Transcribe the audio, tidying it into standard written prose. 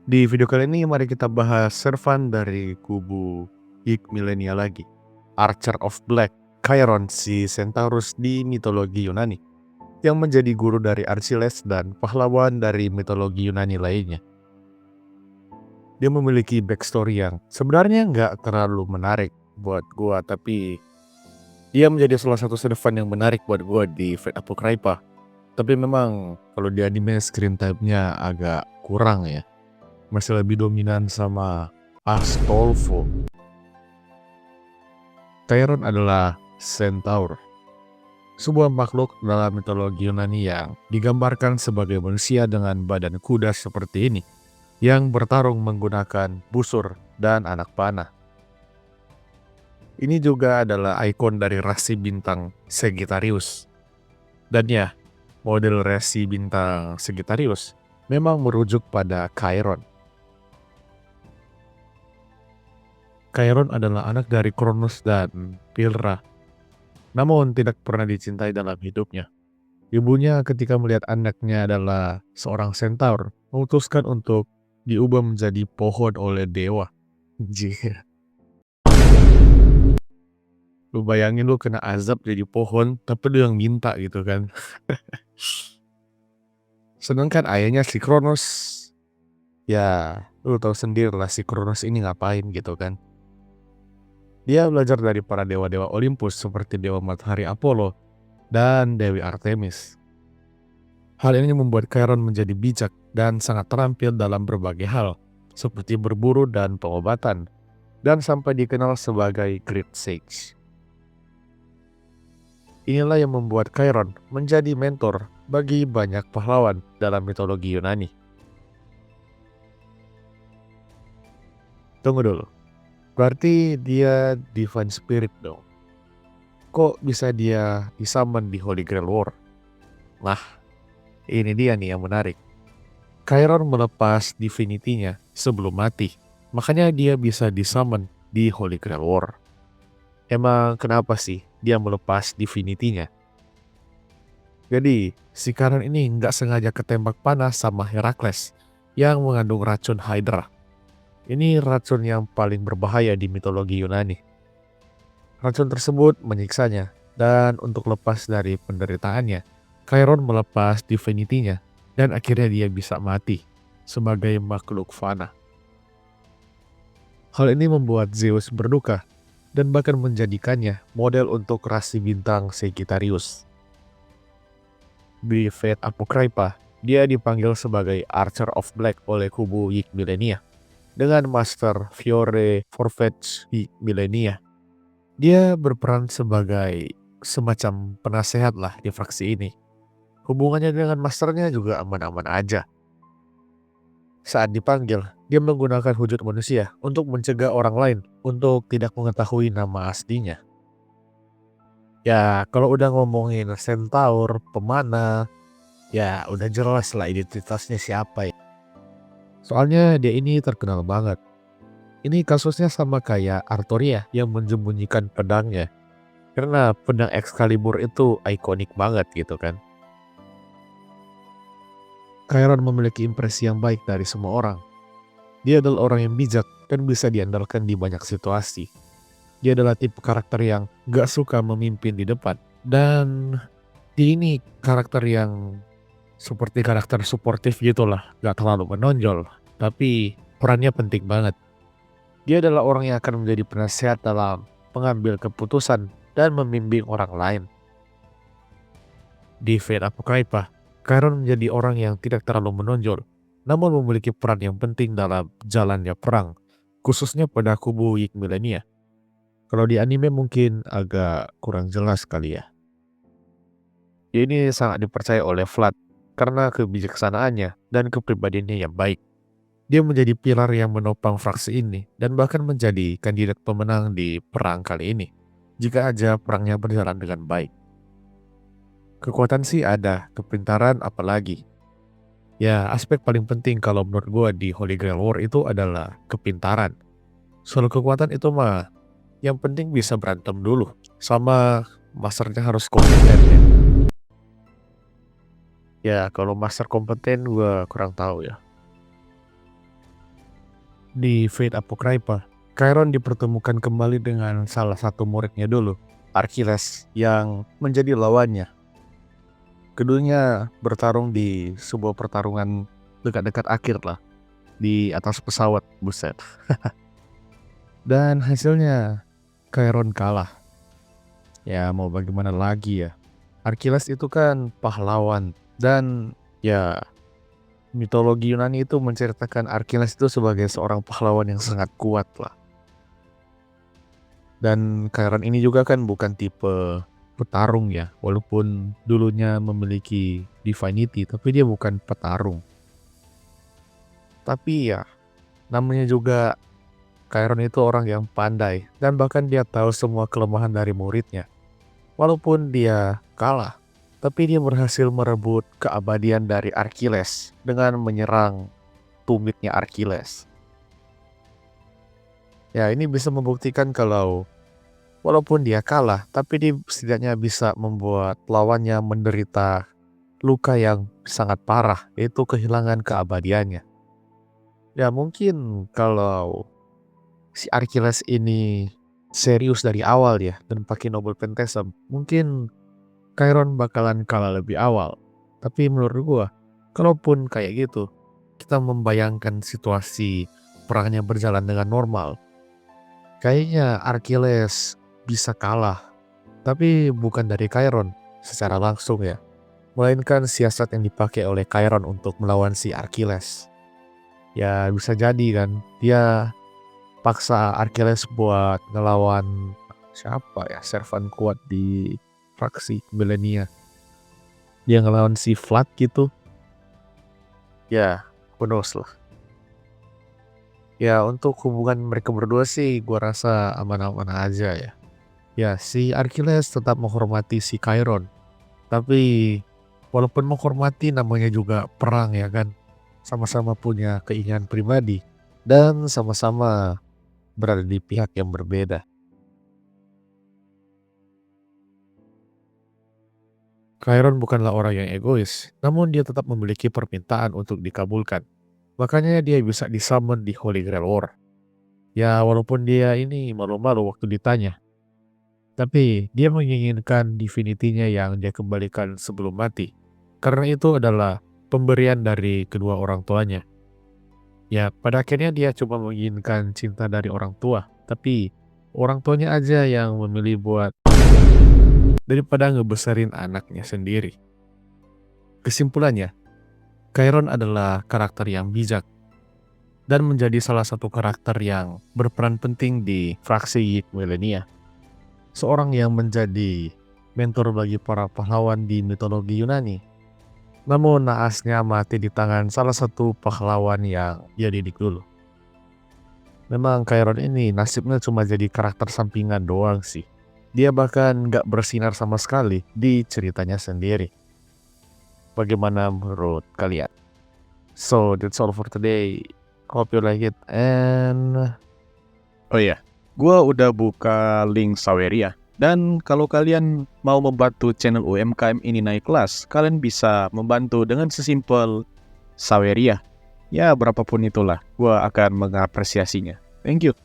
Di video kali ini mari kita bahas Servan dari kubu Geek Millennia lagi. Archer of Black, Chiron si Centaurus di mitologi Yunani, yang menjadi guru dari Archiles dan pahlawan dari mitologi Yunani lainnya. Dia memiliki backstory yang sebenarnya nggak terlalu menarik buat gua, tapi dia menjadi salah satu Servan yang menarik buat gua di Fate Apocrypha. Tapi memang kalau di anime screen time-nya agak kurang ya. Masih lebih dominan sama Astolfo. Chiron adalah Centaur, sebuah makhluk dalam mitologi Yunani yang digambarkan sebagai manusia dengan badan kuda seperti ini, yang bertarung menggunakan busur dan anak panah. Ini juga adalah ikon dari rasi bintang Sagittarius. Dan ya, model rasi bintang Sagittarius memang merujuk pada Chiron. Chiron adalah anak dari Kronos dan Pyrrha, namun tidak pernah dicintai dalam hidupnya. Ibunya ketika melihat anaknya adalah seorang centaur, memutuskan untuk diubah menjadi pohon oleh dewa. Jir. Lu bayangin lu kena azab jadi pohon, tapi lu yang minta gitu kan. Sedangkan ayahnya si Kronos, ya lu tahu sendiri lah si Kronos ini ngapain gitu kan. Dia belajar dari para dewa-dewa Olympus seperti dewa matahari Apollo dan Dewi Artemis. Hal ini membuat Chiron menjadi bijak dan sangat terampil dalam berbagai hal, seperti berburu dan pengobatan, dan sampai dikenal sebagai Great Sage. Inilah yang membuat Chiron menjadi mentor bagi banyak pahlawan dalam mitologi Yunani. Tunggu dulu, berarti dia Divine Spirit dong? Kok bisa dia disummon di Holy Grail War? Nah, ini dia nih yang menarik. Chiron melepas divinity-nya sebelum mati, makanya dia bisa disummon di Holy Grail War. Emang kenapa sih dia melepas divinity-nya? Jadi, si Chiron ini nggak sengaja ketembak panas sama Herakles yang mengandung racun Hydra. Ini racun yang paling berbahaya di mitologi Yunani. Racun tersebut menyiksanya, dan untuk lepas dari penderitaannya, Chiron melepas divinity-nya, dan akhirnya dia bisa mati sebagai makhluk fana. Hal ini membuat Zeus berduka dan bahkan menjadikannya model untuk rasi bintang Sagittarius. Di Fate Apocrypha, dia dipanggil sebagai Archer of Black oleh kubu Geek Millennia dengan Master Fiore Forfetch Geek Millennia. Dia berperan sebagai semacam penasehat lah di fraksi ini. Hubungannya dengan masternya juga aman-aman aja. Saat dipanggil, dia menggunakan wujud manusia untuk mencegah orang lain untuk tidak mengetahui nama aslinya. Ya, kalau udah ngomongin Centaur, pemanah, ya udah jelas lah identitasnya siapa ya. Soalnya dia ini terkenal banget. Ini kasusnya sama kayak Artoria yang menyembunyikan pedangnya. Karena pedang Excalibur itu ikonik banget gitu kan. Chiron memiliki impresi yang baik dari semua orang. Dia adalah orang yang bijak dan bisa diandalkan di banyak situasi. Dia adalah tipe karakter yang gak suka memimpin di depan. Dan dia ini karakter yang seperti karakter suportif gitulah. Gak terlalu menonjol, tapi perannya penting banget. Dia adalah orang yang akan menjadi penasehat dalam mengambil keputusan dan membimbing orang lain. Di Fate Apocrypha, Chiron menjadi orang yang tidak terlalu menonjol, namun memiliki peran yang penting dalam jalannya perang, khususnya pada kubu Geek Millennia. Kalau di anime mungkin agak kurang jelas kali ya. Dia ini sangat dipercaya oleh Vlad karena kebijaksanaannya dan kepribadiannya yang baik. Dia menjadi pilar yang menopang fraksi ini dan bahkan menjadi kandidat pemenang di perang kali ini, jika aja perangnya berjalan dengan baik. Kekuatan sih ada, kepintaran apalagi. Ya, aspek paling penting kalau menurut gue di Holy Grail War itu adalah kepintaran. Soal kekuatan itu mah, yang penting bisa berantem dulu, sama masternya harus kompeten ya. Ya, kalau master kompeten gue kurang tahu ya. Di Fate Apocrypha, Chiron dipertemukan kembali dengan salah satu muridnya dulu, Achilles, yang menjadi lawannya. Keduanya bertarung di sebuah pertarungan dekat-dekat akhir lah, di atas pesawat, buset. Dan hasilnya Chiron kalah. Ya mau bagaimana lagi ya. Achilles itu kan pahlawan, dan ya mitologi Yunani itu menceritakan Achilles itu sebagai seorang pahlawan yang sangat kuat lah. Dan Chiron ini juga kan bukan tipe petarung ya, walaupun dulunya memiliki divinity, tapi dia bukan petarung. Tapi ya, namanya juga Chiron itu orang yang pandai, dan bahkan dia tahu semua kelemahan dari muridnya. Walaupun dia kalah, tapi dia berhasil merebut keabadian dari Achilles dengan menyerang tumitnya Achilles. Ya, ini bisa membuktikan kalau walaupun dia kalah, tapi dia setidaknya bisa membuat lawannya menderita luka yang sangat parah, yaitu kehilangan keabadiannya. Ya mungkin kalau si Achilles ini serius dari awal ya, dan pakai Noble Pentasm, mungkin Chiron bakalan kalah lebih awal. Tapi menurut gua, kalaupun kayak gitu, kita membayangkan situasi perangnya berjalan dengan normal, kayaknya Achilles bisa kalah. Tapi bukan dari Chiron secara langsung ya, melainkan siasat yang dipakai oleh Chiron untuk melawan si Achilles. Ya bisa jadi kan, dia paksa Achilles buat ngelawan siapa ya, servan kuat di fraksi Milenia. Dia ngelawan si Vlad gitu. Ya, who knows lah. Ya untuk hubungan mereka berdua sih gua rasa aman-aman aja ya. Ya si Achilles tetap menghormati si Chiron. Tapi walaupun menghormati, namanya juga perang ya kan. Sama-sama punya keinginan pribadi dan sama-sama berada di pihak yang berbeda. Chiron bukanlah orang yang egois, namun dia tetap memiliki permintaan untuk dikabulkan. Makanya dia bisa disummon di Holy Grail War. Ya walaupun dia ini malu-malu waktu ditanya, tapi dia menginginkan divinity-nya yang dia kembalikan sebelum mati. Karena itu adalah pemberian dari kedua orang tuanya. Ya pada akhirnya dia cuma menginginkan cinta dari orang tua, tapi orang tuanya aja yang memilih buat daripada ngebesarin anaknya sendiri. Kesimpulannya, Chiron adalah karakter yang bijak dan menjadi salah satu karakter yang berperan penting di fraksi Milenia. Seorang yang menjadi mentor bagi para pahlawan di mitologi Yunani. Namun naasnya mati di tangan salah satu pahlawan yang dia didik dulu. Memang Chiron ini nasibnya cuma jadi karakter sampingan doang sih. Dia bahkan gak bersinar sama sekali di ceritanya sendiri. Bagaimana menurut kalian? So that's all for today. Hope you like it and Oh iya, gua udah buka link Saweria. Dan kalau kalian mau membantu channel UMKM ini naik kelas, kalian bisa membantu dengan sesimpel Saweria. Ya berapapun itulah, gua akan mengapresiasinya. Thank you.